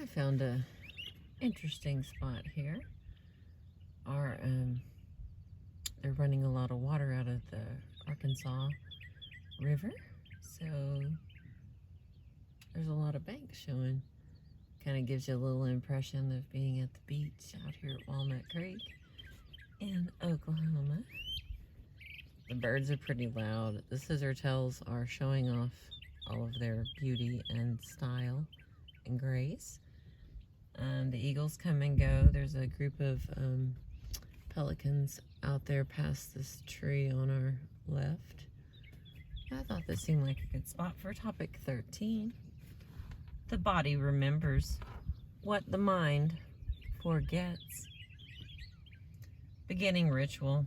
I found a interesting spot here. Our they're running a lot of water out of the Arkansas River, so there's a lot of banks showing. Kind of gives you a little impression of being at the beach out here at Walnut Creek in Oklahoma. The birds are pretty loud. The scissortails are showing off all of their beauty and style and grace. The eagles come and go. There's a group of pelicans out there past this tree on our left. I thought this seemed like a good spot for topic 13. The body remembers what the mind forgets. Beginning ritual.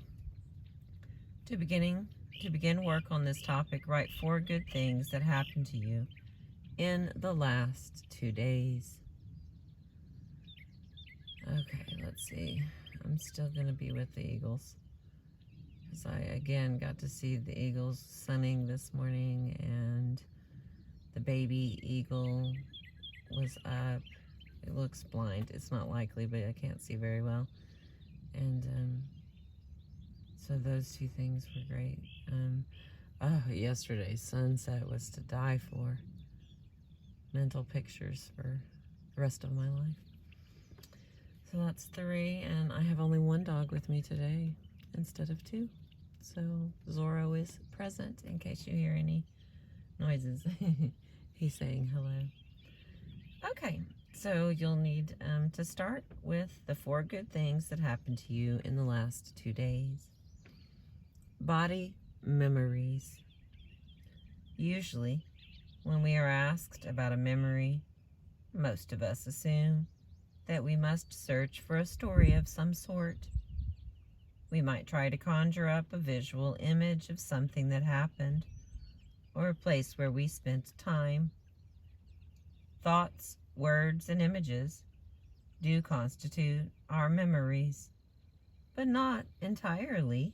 To begin work on this topic, write 4 good things that happened to you in the last 2 days. Okay, let's see. I'm still going to be with the eagles, because I, again, got to see the eagles sunning this morning, and the baby eagle was up. It looks blind. It's not likely, but I can't see very well. And so those 2 things were great. Yesterday's sunset was to die for. Mental pictures for the rest of my life. So that's 3, and I have only 1 dog with me today instead of 2. So Zorro is present in case you hear any noises. He's saying hello. Okay, so you'll need to start with the 4 good things that happened to you in the last 2 days. Body memories. Usually, when we are asked about a memory, most of us assume that we must search for a story of some sort. We might try to conjure up a visual image of something that happened, or a place where we spent time. Thoughts, words, and images do constitute our memories, but not entirely.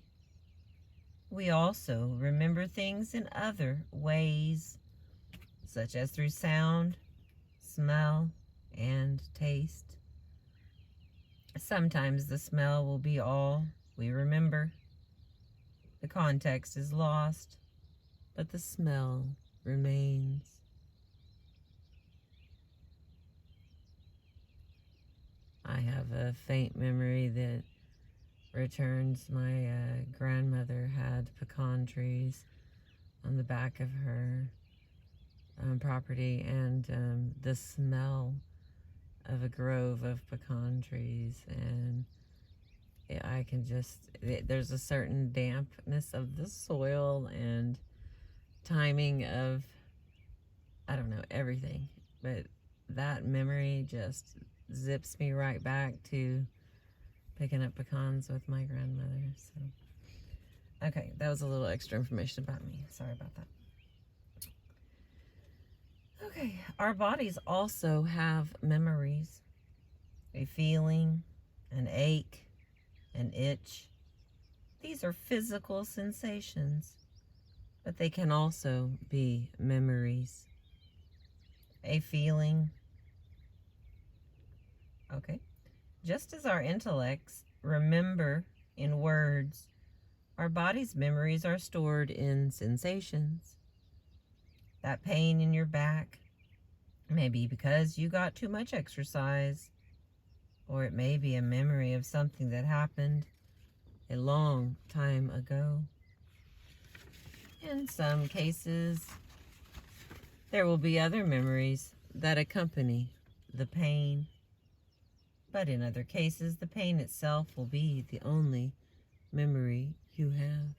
We also remember things in other ways, such as through sound, smell, and taste. Sometimes the smell will be all we remember. The context is lost, but the smell remains. I have a faint memory that returns. My grandmother had pecan trees on the back of her property, and the smell of a grove of pecan trees, and I can just, there's a certain dampness of the soil and timing of, I don't know, everything, but that memory just zips me right back to picking up pecans with my grandmother. So, okay, that was a little extra information about me. Sorry about that. Okay, our bodies also have memories. A feeling, an ache, an itch. These are physical sensations, but they can also be memories. A feeling. Okay. Just as our intellects remember in words, our body's memories are stored in sensations. That pain in your back may be because you got too much exercise, or it may be a memory of something that happened a long time ago. In some cases, there will be other memories that accompany the pain. But in other cases, the pain itself will be the only memory you have.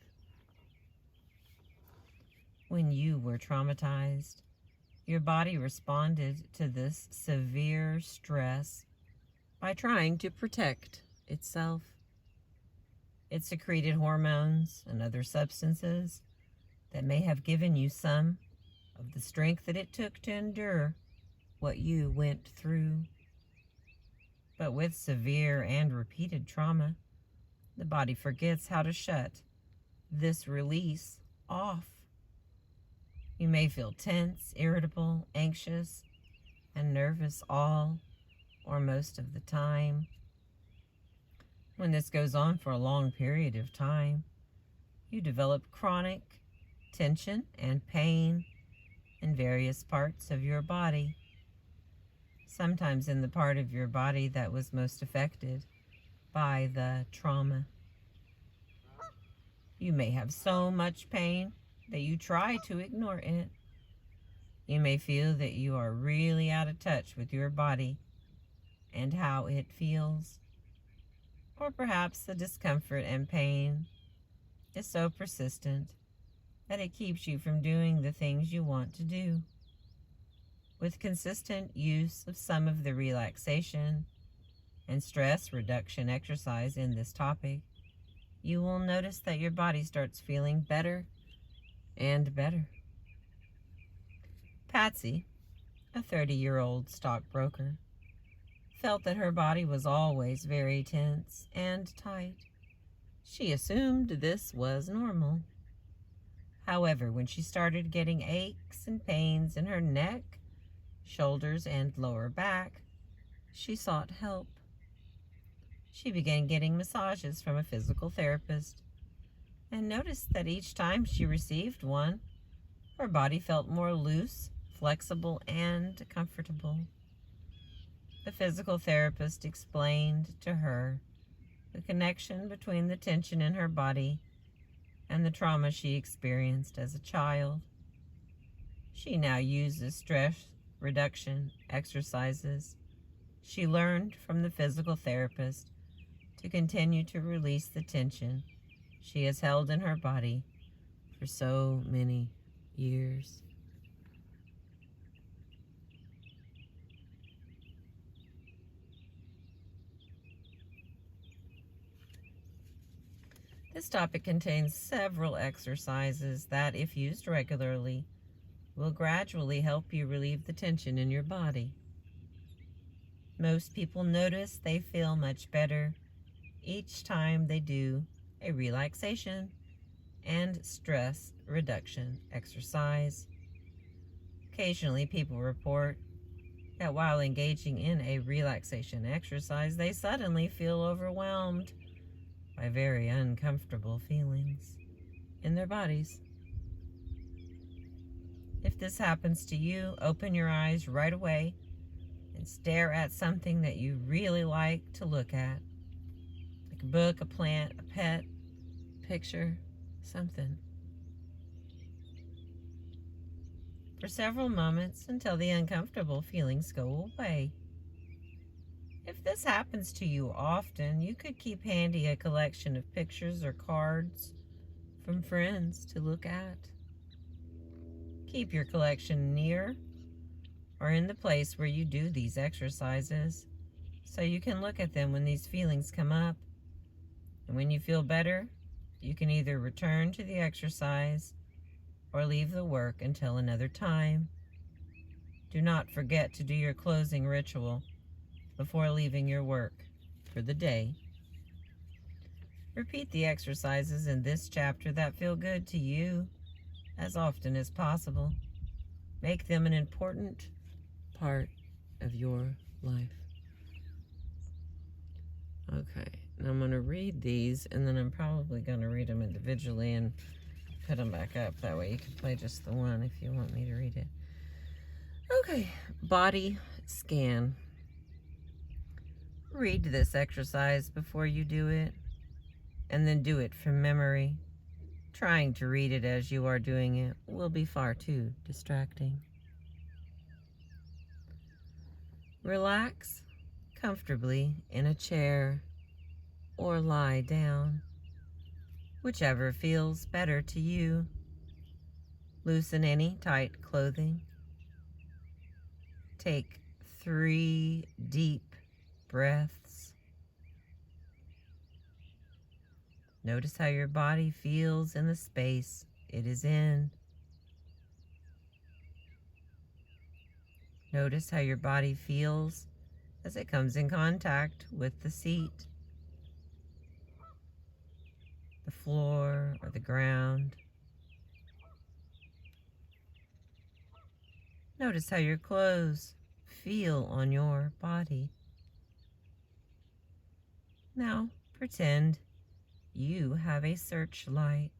When you were traumatized, your body responded to this severe stress by trying to protect itself. It secreted hormones and other substances that may have given you some of the strength that it took to endure what you went through. But with severe and repeated trauma, the body forgets how to shut this release off. You may feel tense, irritable, anxious, and nervous all or most of the time. When this goes on for a long period of time, you develop chronic tension and pain in various parts of your body, sometimes in the part of your body that was most affected by the trauma. You may have so much pain that you try to ignore it. You may feel that you are really out of touch with your body and how it feels. Or perhaps the discomfort and pain is so persistent that it keeps you from doing the things you want to do. With consistent use of some of the relaxation and stress reduction exercise in this topic, you will notice that your body starts feeling better and better. Patsy, a 30-year-old stockbroker, felt that her body was always very tense and tight. She assumed this was normal. However, when she started getting aches and pains in her neck, shoulders, and lower back, she sought help. She began getting massages from a physical therapist and noticed that each time she received one, her body felt more loose, flexible, and comfortable. The physical therapist explained to her the connection between the tension in her body and the trauma she experienced as a child. She now uses stress reduction exercises she learned from the physical therapist to continue to release the tension she has held in her body for so many years. This topic contains several exercises that, if used regularly, will gradually help you relieve the tension in your body. Most people notice they feel much better each time they do a relaxation and stress reduction exercise. Occasionally, people report that while engaging in a relaxation exercise, they suddenly feel overwhelmed by very uncomfortable feelings in their bodies. If this happens to you, open your eyes right away and stare at something that you really like to look at, like a book, a plant, a pet, picture, something, for several moments until the uncomfortable feelings go away. If this happens to you often, you could keep handy a collection of pictures or cards from friends to look at. Keep your collection near or in the place where you do these exercises so you can look at them when these feelings come up. And when you feel better, you can either return to the exercise or leave the work until another time. Do not forget to do your closing ritual before leaving your work for the day. Repeat the exercises in this chapter that feel good to you as often as possible. Make them an important part of your life. Okay, now I'm going to read these, and then I'm probably going to read them individually and put them back up. That way you can play just the one if you want me to read it. Okay, body scan. Read this exercise before you do it, and then do it from memory. Trying to read it as you are doing it will be far too distracting. Relax comfortably in a chair or lie down, whichever feels better to you. Loosen any tight clothing. Take 3 deep breaths. Notice how your body feels in the space it is in. Notice how your body feels as it comes in contact with the seat, the floor, or the ground. Notice how your clothes feel on your body. Now pretend you have a searchlight.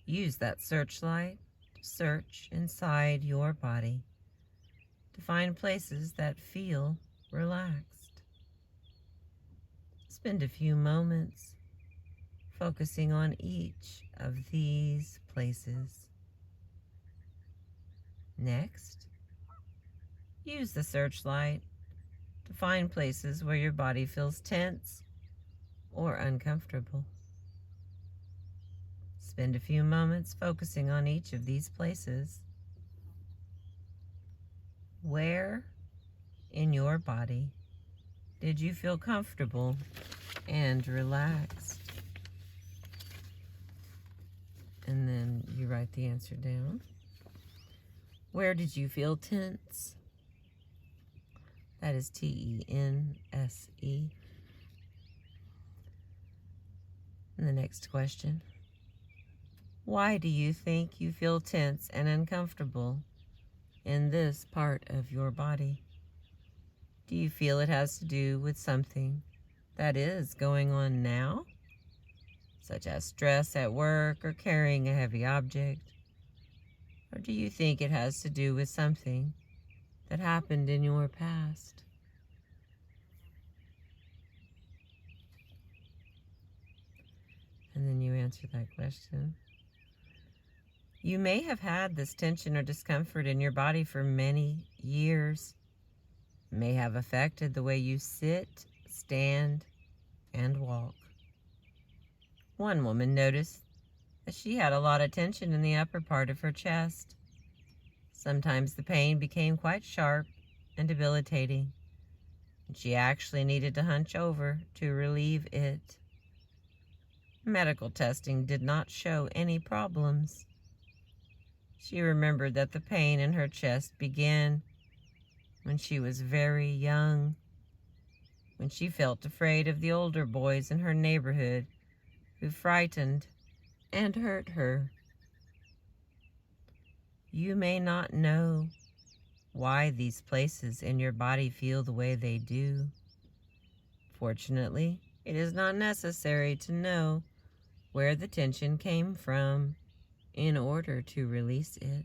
Use that searchlight to search inside your body to find places that feel relaxed. Spend a few moments focusing on each of these places. Next, use the searchlight to find places where your body feels tense or uncomfortable. Spend a few moments focusing on each of these places. Where in your body did you feel comfortable and relaxed? And then you write the answer down. Where did you feel tense? That is Tense. And the next question. Why do you think you feel tense and uncomfortable in this part of your body? Do you feel it has to do with something that is going on now, such as stress at work or carrying a heavy object? Or do you think it has to do with something that happened in your past? And then you answer that question. You may have had this tension or discomfort in your body for many years. It may have affected the way you sit, stand, and walk. One woman noticed that she had a lot of tension in the upper part of her chest. Sometimes the pain became quite sharp and debilitating, and she actually needed to hunch over to relieve it. Medical testing did not show any problems. She remembered that the pain in her chest began when she was very young, when she felt afraid of the older boys in her neighborhood who frightened and hurt her. You may not know why these places in your body feel the way they do. Fortunately, it is not necessary to know where the tension came from in order to release it.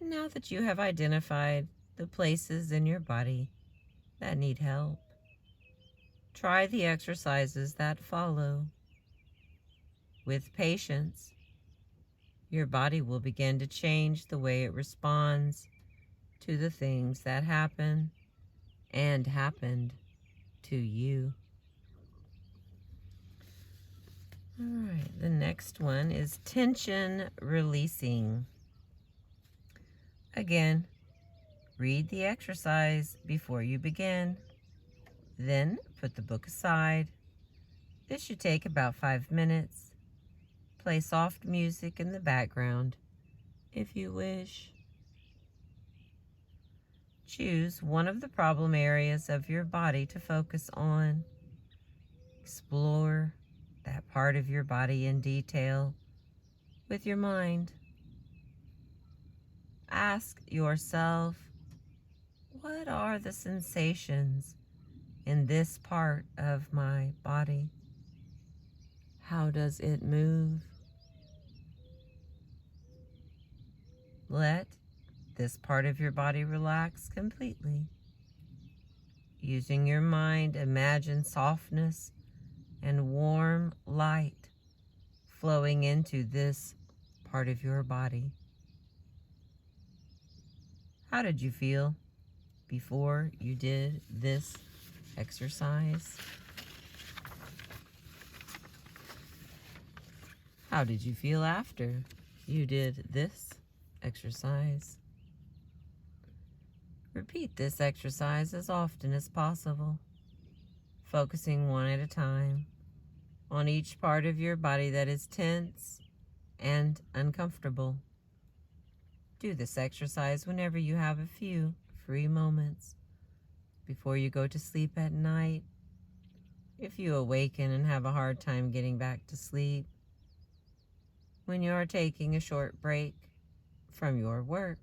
Now that you have identified the places in your body that need help, try the exercises that follow. With patience, your body will begin to change the way it responds to the things that happen and happened to you. All right, the next one is tension releasing. Again, read the exercise before you begin. Then put the book aside. This should take about 5 minutes. Play soft music in the background if you wish. Choose one of the problem areas of your body to focus on. Explore that part of your body in detail with your mind. Ask yourself, what are the sensations in this part of my body? How does it move? Let this part of your body relax completely. Using your mind, imagine softness and warm light flowing into this part of your body. How did you feel before you did this exercise? How did you feel after you did this exercise? Repeat this exercise as often as possible, focusing one at a time on each part of your body that is tense and uncomfortable. Do this exercise whenever you have a few free moments before you go to sleep at night. If you awaken and have a hard time getting back to sleep, when you are taking a short break from your work.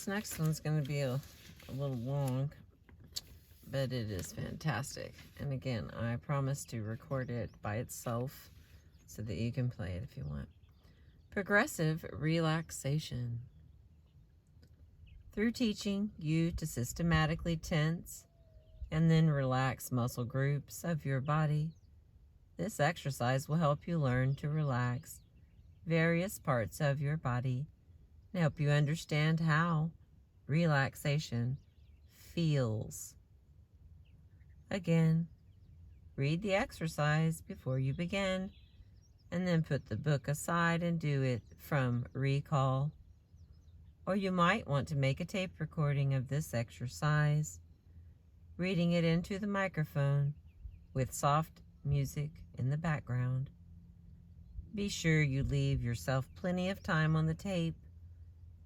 This next one's going to be a little long, but it is fantastic. And again, I promise to record it by itself so that you can play it if you want. Progressive relaxation. Through teaching you to systematically tense and then relax muscle groups of your body, this exercise will help you learn to relax various parts of your body and help you understand how relaxation feels. Again, read the exercise before you begin, and then put the book aside and do it from recall. Or you might want to make a tape recording of this exercise, reading it into the microphone with soft music in the background. Be sure you leave yourself plenty of time on the tape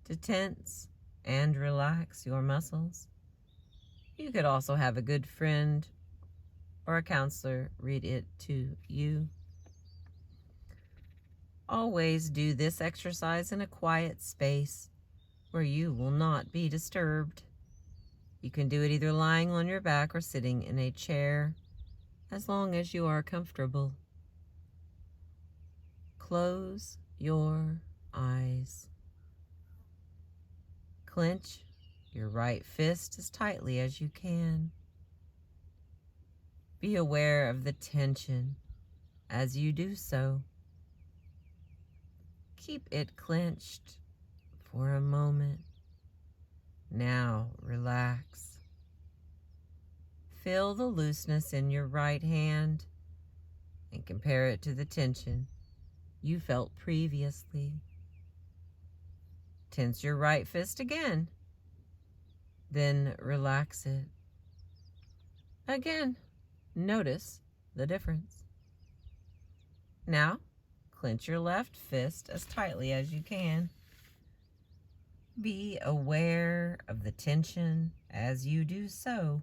to tense and relax your muscles. You could also have a good friend or a counselor read it to you. Always do this exercise in a quiet space where you will not be disturbed. You can do it either lying on your back or sitting in a chair, as long as you are comfortable. Close your eyes. Clench your right fist as tightly as you can. Be aware of the tension as you do so. Keep it clenched for a moment. Now relax. Feel the looseness in your right hand and compare it to the tension you felt previously. Tense your right fist again. Then relax it. Again, notice the difference. Now, clench your left fist as tightly as you can. Be aware of the tension as you do so.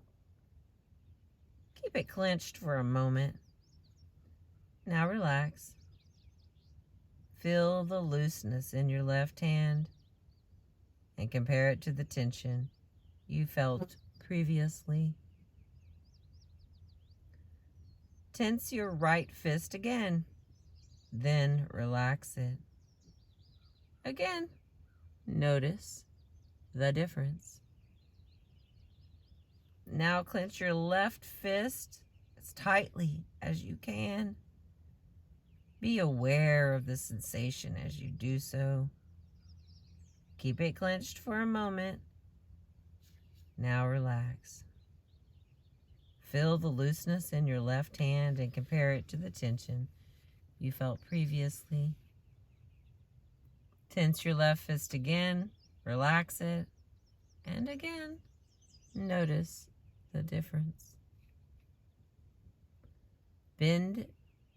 Keep it clenched for a moment. Now relax. Feel the looseness in your left hand and compare it to the tension you felt previously. Tense your right fist again, then relax it. Again, notice the difference. Now clench your left fist as tightly as you can. Be aware of the sensation as you do so. Keep it clenched for a moment. Now relax. Feel the looseness in your left hand and compare it to the tension you felt previously. Tense your left fist again, relax it, and again, notice the difference. Bend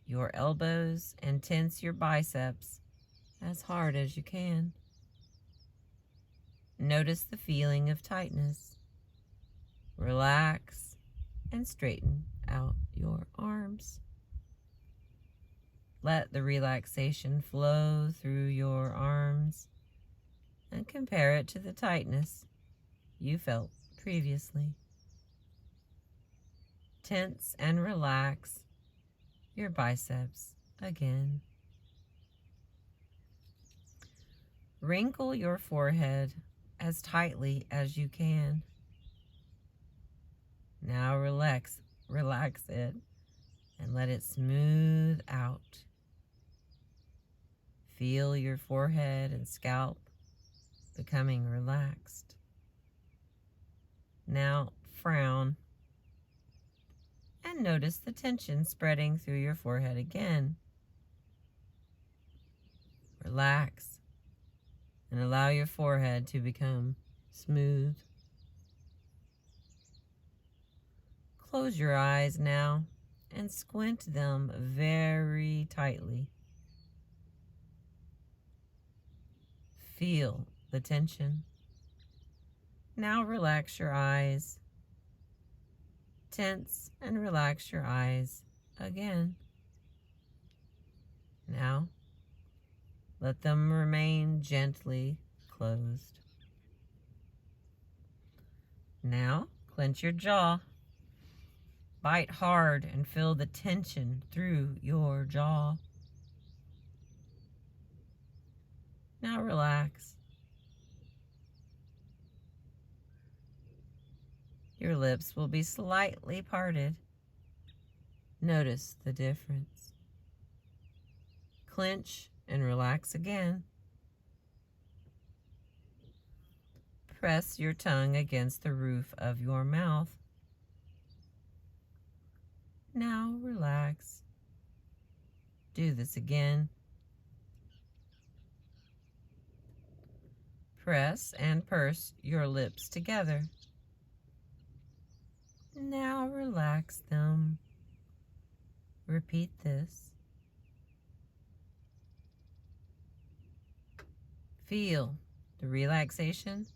your elbows and tense your biceps as hard as you can. Notice the feeling of tightness. Relax and straighten out your arms. Let the relaxation flow through your arms and compare it to the tightness you felt previously. Tense and relax your biceps again. Wrinkle your forehead as tightly as you can. Now relax it and let it smooth out. Feel your forehead and scalp becoming relaxed. Now frown and notice the tension spreading through your forehead again. Relax and allow your forehead to become smooth. Close your eyes now and squint them very tightly. Feel the tension. Now relax your eyes. Tense and relax your eyes again. Now, let them remain gently closed. Now, clench your jaw. Bite hard and feel the tension through your jaw. Now relax. Your lips will be slightly parted. Notice the difference. Clench and relax again. Press your tongue against the roof of your mouth. Now relax. Do this again. Press and purse your lips together. Now relax them. Repeat this. Feel the relaxation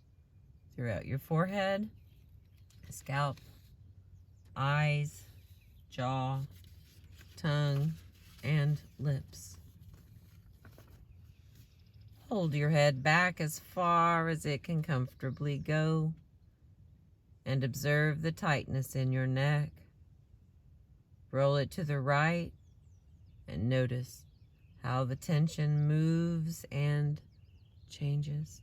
throughout your forehead, scalp, eyes, jaw, tongue, and lips. Hold your head back as far as it can comfortably go and observe the tightness in your neck. Roll it to the right and notice how the tension moves and changes.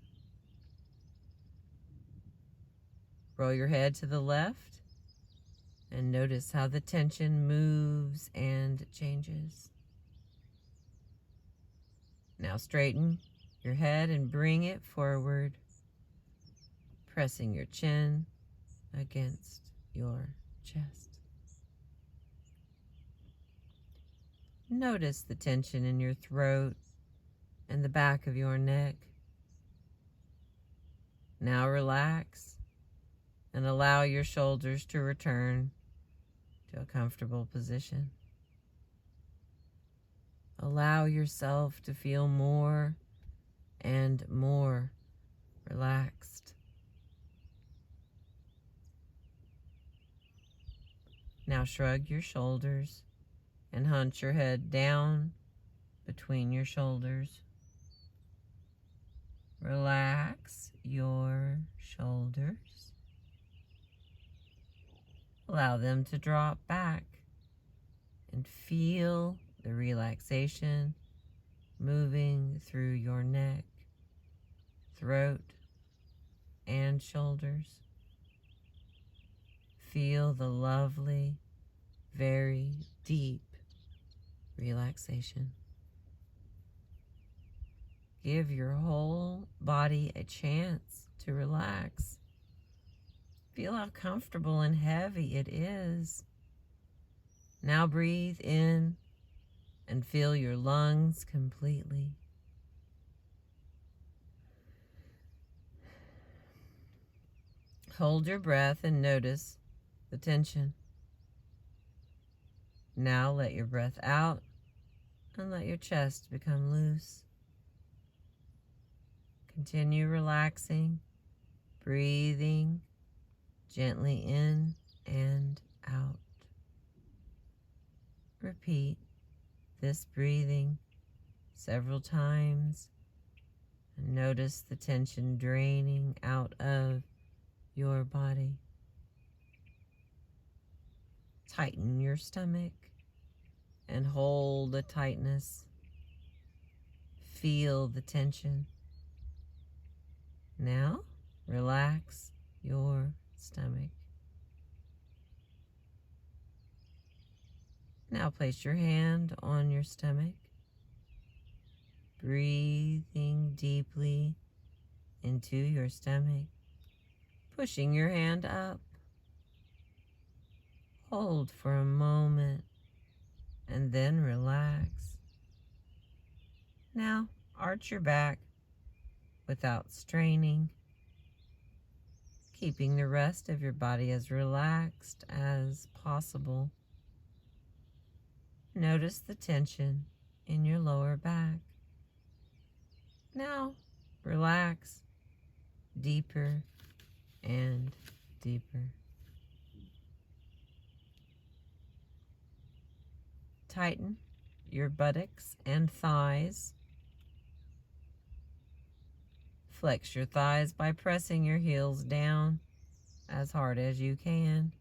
Roll your head to the left and notice how the tension moves and changes. Now straighten your head and bring it forward, pressing your chin against your chest. Notice the tension in your throat and the back of your neck. Now relax and allow your shoulders to return to a comfortable position. Allow yourself to feel more and more relaxed. Now shrug your shoulders and hunch your head down between your shoulders. Relax your shoulders. Allow them to drop back and feel the relaxation moving through your neck, throat, and shoulders. Feel the lovely, very deep relaxation. Give your whole body a chance to relax. Feel how comfortable and heavy it is. Now breathe in and fill your lungs completely. Hold your breath and notice the tension. Now let your breath out and let your chest become loose. Continue relaxing, breathing gently in and out. Repeat this breathing several times and notice the tension draining out of your body. Tighten your stomach and hold the tightness. Feel the tension. Now, relax your stomach. Now place your hand on your stomach, breathing deeply into your stomach, pushing your hand up. Hold for a moment and then relax. Now, arch your back without straining, keeping the rest of your body as relaxed as possible. Notice the tension in your lower back. Now, relax deeper and deeper. Tighten your buttocks and thighs. Flex your thighs by pressing your heels down as hard as you can.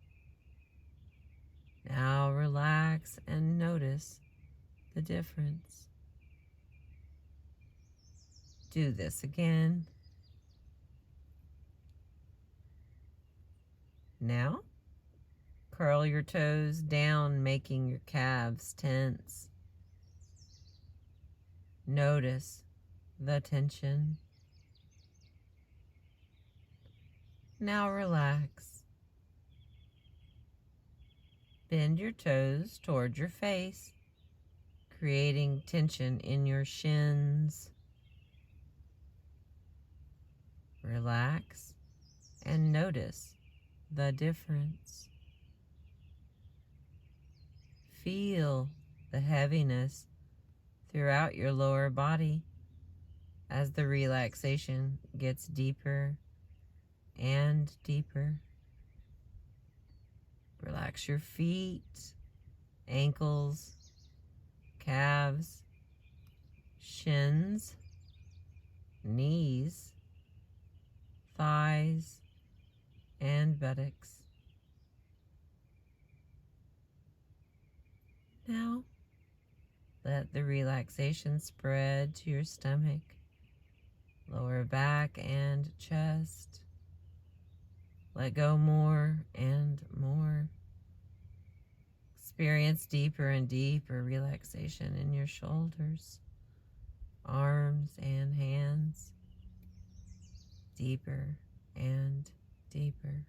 Now relax and notice the difference. Do this again. Now, curl your toes down, making your calves tense. Notice the tension. Now relax. Bend your toes toward your face, creating tension in your shins. Relax and notice the difference. Feel the heaviness throughout your lower body as the relaxation gets deeper and deeper. Relax your feet, ankles, calves, shins, knees, thighs, and buttocks. Now, let the relaxation spread to your stomach, lower back, and chest. Let go more and more. Experience deeper and deeper relaxation in your shoulders, arms, and hands. Deeper and deeper.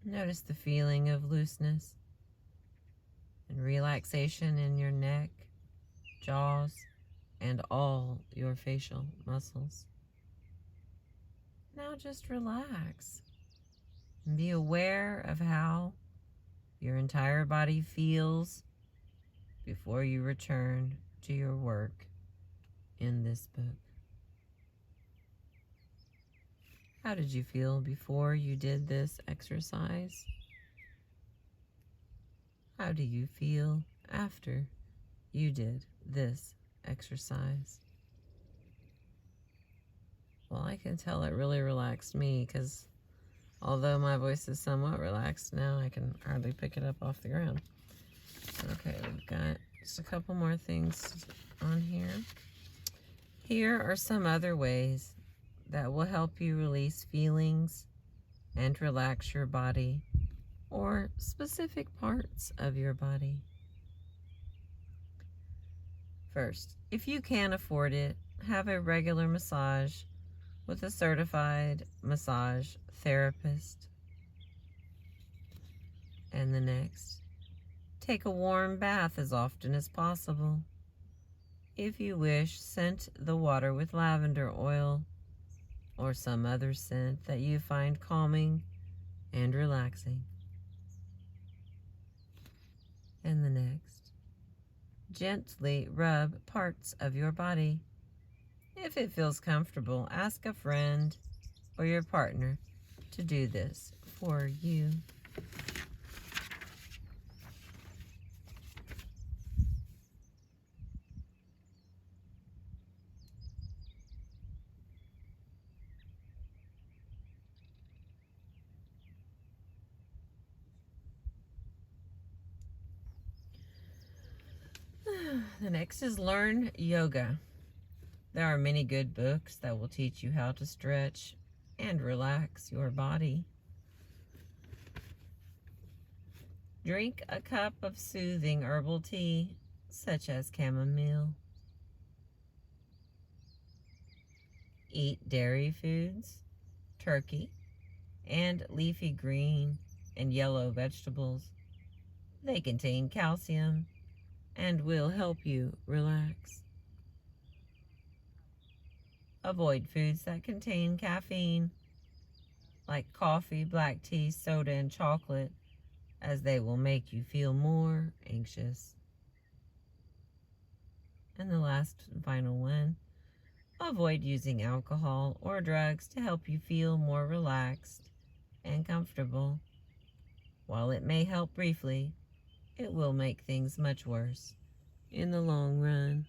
Notice the feeling of looseness and relaxation in your neck, jaws, and all your facial muscles. Now just relax and be aware of how your entire body feels before you return to your work in this book. How did you feel before you did this exercise? How do you feel after you did this exercise? Well, I can tell it really relaxed me because although my voice is somewhat relaxed now, I can hardly pick it up off the ground. Okay, we've got just a couple more things on here. Here are some other ways that will help you release feelings and relax your body or specific parts of your body. First, if you can afford it, have a regular massage with a certified massage therapist. And the next, take a warm bath as often as possible. If you wish, scent the water with lavender oil or some other scent that you find calming and relaxing. And the next, gently rub parts of your body. If it feels comfortable, ask a friend or your partner to do this for you. The next is learn yoga. There are many good books that will teach you how to stretch and relax your body. Drink a cup of soothing herbal tea, such as chamomile. Eat dairy foods, turkey, and leafy green and yellow vegetables. They contain calcium and will help you relax. Avoid foods that contain caffeine, like coffee, black tea, soda, and chocolate, as they will make you feel more anxious. And the last and final one, avoid using alcohol or drugs to help you feel more relaxed and comfortable. While it may help briefly, it will make things much worse in the long run.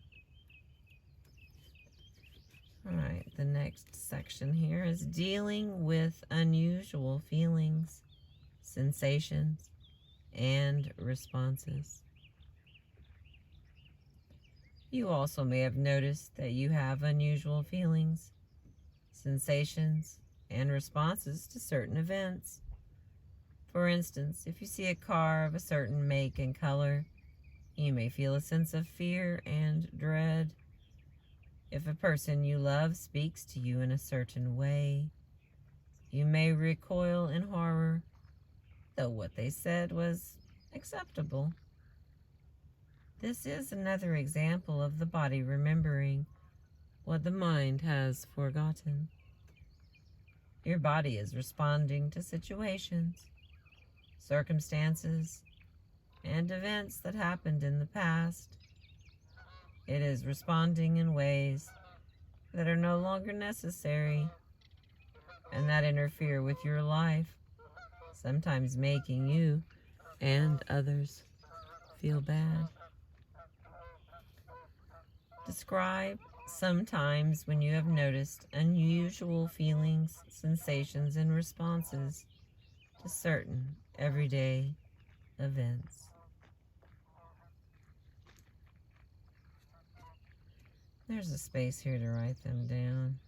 All right, the next section here is dealing with unusual feelings, sensations, and responses. You also may have noticed that you have unusual feelings, sensations, and responses to certain events. For instance, if you see a car of a certain make and color, you may feel a sense of fear and dread. If a person you love speaks to you in a certain way, you may recoil in horror, though what they said was acceptable. This is another example of the body remembering what the mind has forgotten. Your body is responding to situations, circumstances, and events that happened in the past. It is responding in ways that are no longer necessary and that interfere with your life, sometimes making you and others feel bad. Describe some times when you have noticed unusual feelings, sensations, and responses to certain everyday events. There's a space here to write them down.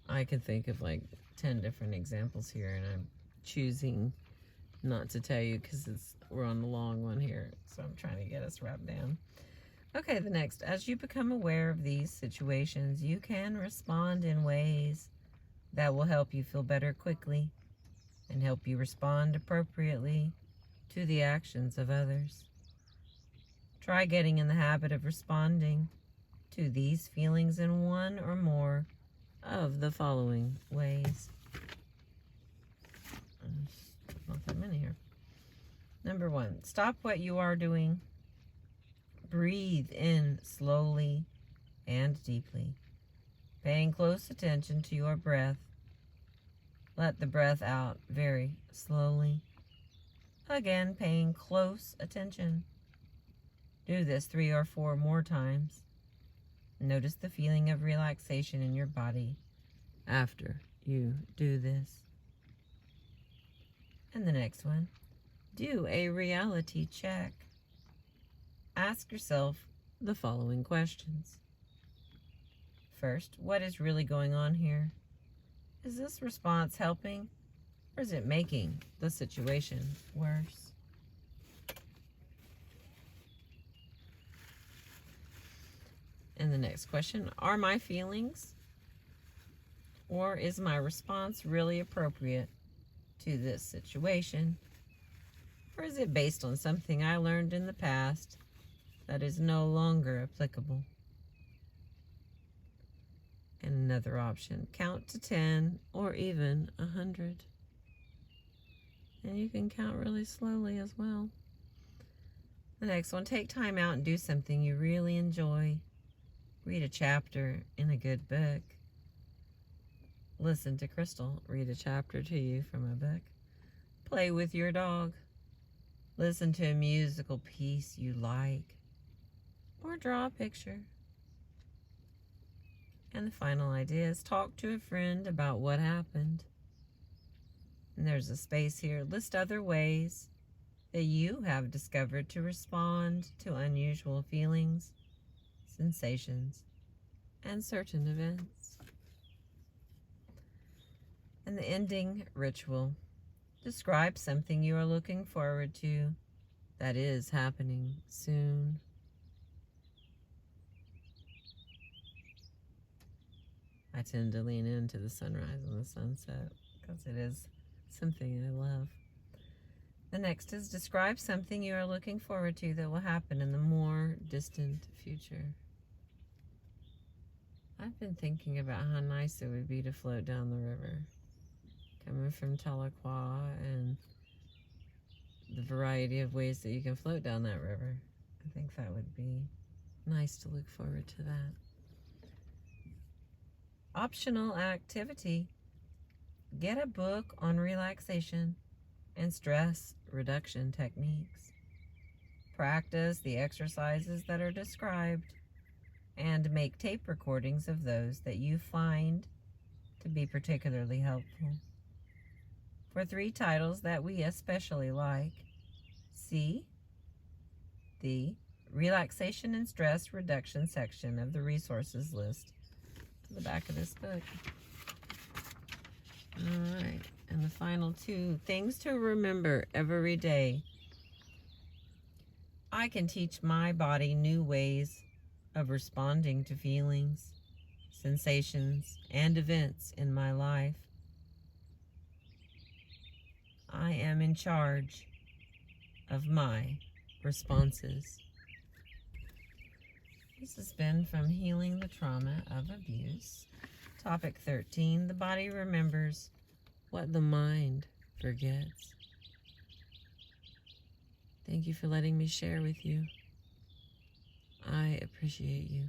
I could think of like 10 different examples here, and I'm choosing not to tell you because we're on the long one here, so I'm trying to get us wrapped down. Okay, the next. As you become aware of these situations, you can respond in ways that will help you feel better quickly and help you respond appropriately to the actions of others. Try getting in the habit of responding to these feelings in one or more of the following ways. Not that many here. Number 1, stop what you are doing. Breathe in slowly and deeply, paying close attention to your breath. Let the breath out very slowly. Again, paying close attention. Do this 3 or 4 more times. Notice the feeling of relaxation in your body after you do this. And the next one, do a reality check. Ask yourself the following questions. First, what is really going on here? Is this response helping, or is it making the situation worse? And the next question, are my feelings or is my response really appropriate to this situation? Or is it based on something I learned in the past that is no longer applicable? And another option, count to 10 or even 100. And you can count really slowly as well. The next one, take time out and do something you really enjoy. Read a chapter in a good book. Listen to Crystal read a chapter to you from a book. Play with your dog. Listen to a musical piece you like. Or draw a picture. And the final idea is talk to a friend about what happened. And there's a space here. List other ways that you have discovered to respond to unusual feelings, sensations, and certain events. And the ending ritual. Describe something you are looking forward to that is happening soon. I tend to lean into the sunrise and the sunset because it is something I love. The next is describe something you are looking forward to that will happen in the more distant future. I've been thinking about how nice it would be to float down the river, coming from Tahlequah, and the variety of ways that you can float down that river. I think that would be nice to look forward to that. Optional activity. Get a book on relaxation and stress reduction techniques. practice the exercises that are described, and make tape recordings of those that you find to be particularly helpful. For 3 titles that we especially like, see the Relaxation and Stress Reduction section of the resources list to the back of this book. All right, and the final 2 things to remember every day. I can teach my body new ways of responding to feelings, sensations, and events in my life. I am in charge of my responses. This has been from Healing the Trauma of Abuse. Topic 13, the body remembers what the mind forgets. Thank you for letting me share with you. I appreciate you.